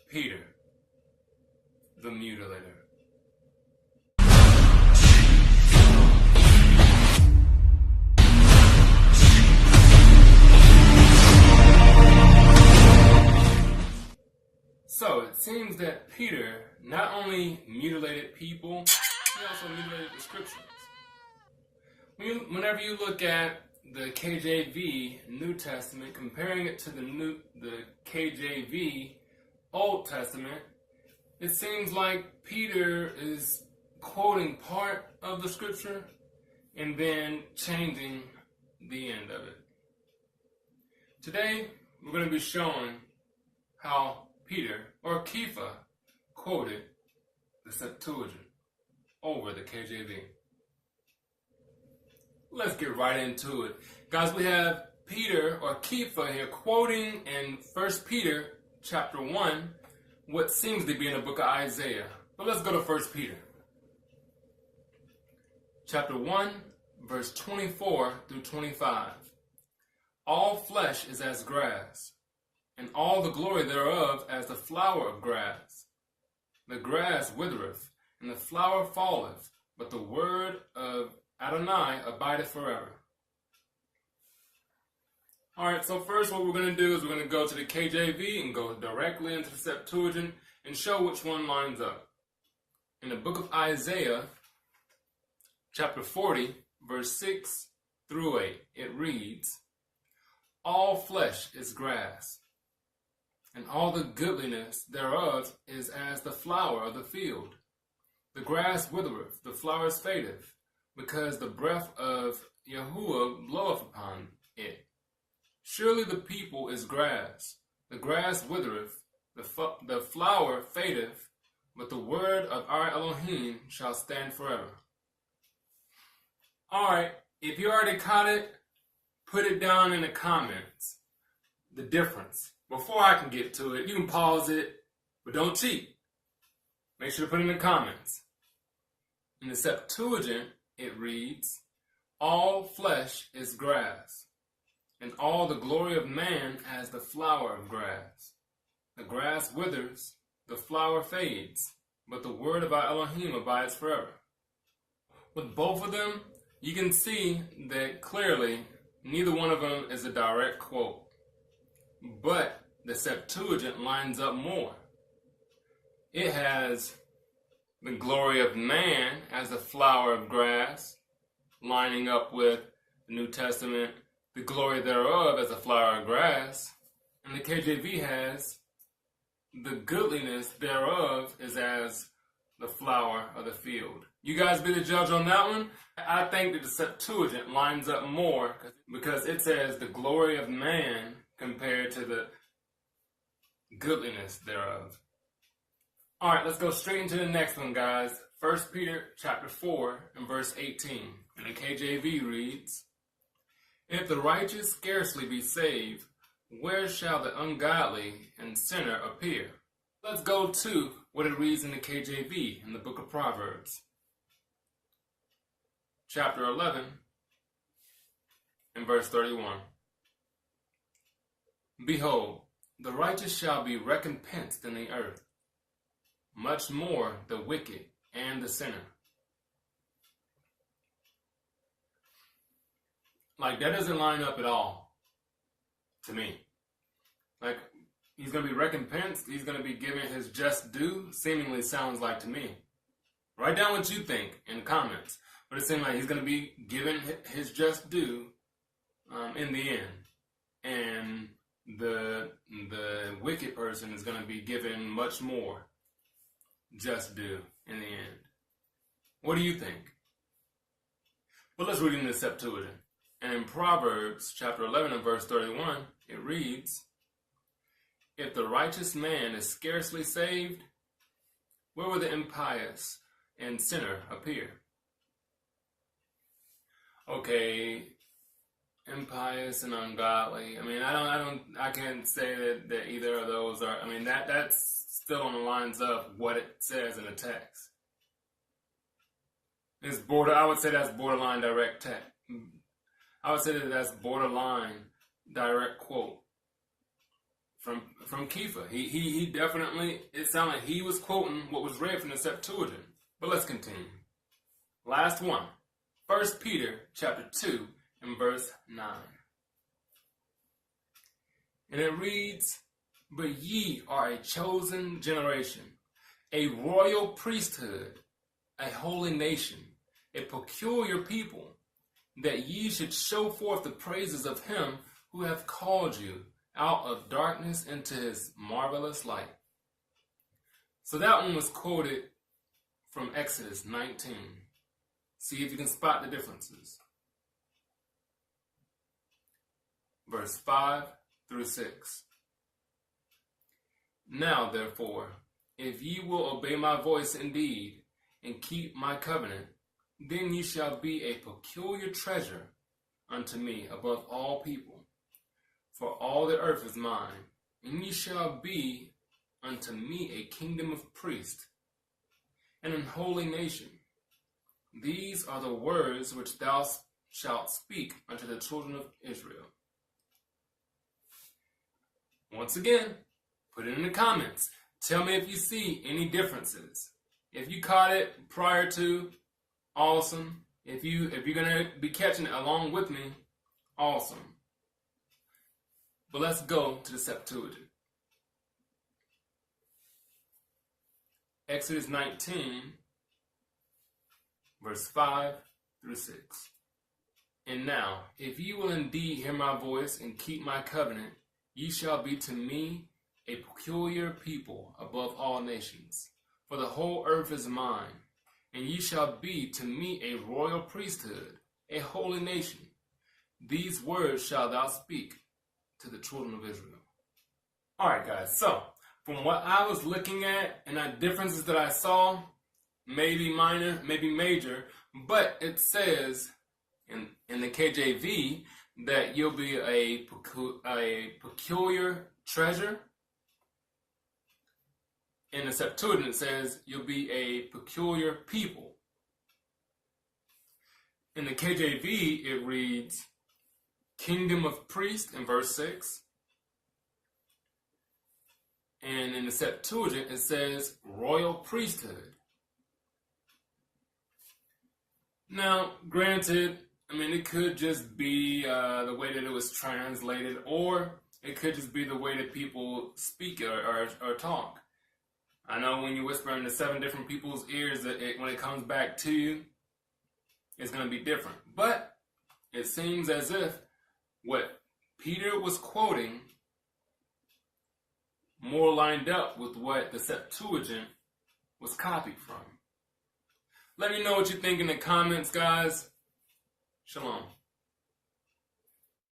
Peter, the Mutilator. So it seems that Peter not only mutilated people, he also mutilated the scriptures. Whenever you look at the KJV New Testament, comparing it to the KJV Old Testament, it seems like Peter is quoting part of the scripture and then changing the end of it. Today, we're going to be showing how Peter, or Kepha, quoted the Septuagint over the KJV. Let's get right into it. Guys, we have Peter, or Kepha here, quoting in 1 Peter chapter 1, what seems to be in the book of Isaiah. But let's go to 1 Peter. Chapter 1, verse 24 through 25. All flesh is as grass, and all the glory thereof as the flower of grass. The grass withereth, and the flower falleth, but the word of Adonai abideth forever. Alright, so first what we're going to do is we're going to go to the KJV and go directly into the Septuagint and show which one lines up. In the book of Isaiah, chapter 40, verse 6 through 8, it reads, All flesh is grass, and all the goodliness thereof is as the flower of the field. The grass withereth, the flowers fadeth, because the breath of Yahuwah bloweth upon it. Surely the people is grass. The grass withereth, the flower fadeth, but the word of our Elohim shall stand forever. Alright, if you already caught it, put it down in the comments. The difference. Before I can get to it, you can pause it, but don't cheat. Make sure to put it in the comments. In the Septuagint, it reads, All flesh is grass, and all the glory of man as the flower of grass. The grass withers, the flower fades, but the word of our Elohim abides forever. With both of them, you can see that clearly neither one of them is a direct quote. But the Septuagint lines up more. It has the glory of man as the flower of grass, lining up with the New Testament, the glory thereof as a flower of grass. And the KJV has the goodliness thereof is as the flower of the field. You guys be the judge on that one. I think that the Septuagint lines up more because it says the glory of man compared to the goodliness thereof. Alright, let's go straight into the next one, guys. 1 Peter chapter 4 and verse 18. And the KJV reads, If the righteous scarcely be saved, where shall the ungodly and sinner appear? Let's go to what it reads in the KJV in the book of Proverbs. Chapter 11 and verse 31. Behold, the righteous shall be recompensed in the earth, much more the wicked and the sinner. Like, that doesn't line up at all to me. Like, he's going to be recompensed, he's going to be given his just due, seemingly sounds like to me. Write down what you think in the comments. But it seems like he's going to be given his just due in the end. And the wicked person is going to be given much more just due in the end. What do you think? Well, let's read in the Septuagint. And in Proverbs chapter 11 and verse 31, it reads, If the righteous man is scarcely saved, where will the impious and sinner appear? Okay, impious and ungodly. I mean, I can't say that either of those are. I mean, that's still on the lines of what it says in the text. I would say that's borderline direct text. I would say that that's borderline direct quote from Kepha. He definitely, it sounded like he was quoting what was read from the Septuagint. But let's continue. Last one. 1 Peter chapter 2 and verse 9. And it reads, "But ye are a chosen generation, a royal priesthood, a holy nation, a peculiar people, that ye should show forth the praises of him who hath called you out of darkness into his marvelous light." So that one was quoted from Exodus 19. See if you can spot the differences. Verse 5 through 6. "Now, therefore, if ye will obey my voice indeed, and keep my covenant, then ye shall be a peculiar treasure unto me above all people. For all the earth is mine, and ye shall be unto me a kingdom of priests, and an holy nation. These are the words which thou shalt speak unto the children of Israel." Once again, put it in the comments. Tell me if you see any differences. If you caught it prior to, awesome. If you're gonna be catching it along with me, awesome. But let's go to the Septuagint. Exodus 19, verse 5 through 6. "And now, if ye will indeed hear my voice and keep my covenant, ye shall be to me a peculiar people above all nations. For the whole earth is mine, and ye shall be to me a royal priesthood, a holy nation. These words shalt thou speak to the children of Israel." Alright guys, so from what I was looking at and the differences that I saw, maybe minor, maybe major, but it says in the KJV that you'll be a peculiar treasure. In the Septuagint it says you'll be a peculiar people. In the KJV it reads kingdom of priests in verse 6. And in the Septuagint it says royal priesthood. Now, granted, I mean, it could just be the way that it was translated, or it could just be the way that people speak or talk. I know when you whisper into 7 different people's ears, that when it comes back to you, it's going to be different. But it seems as if what Peter was quoting more lined up with what the Septuagint was copied from. Let me know what you think in the comments, guys. Shalom.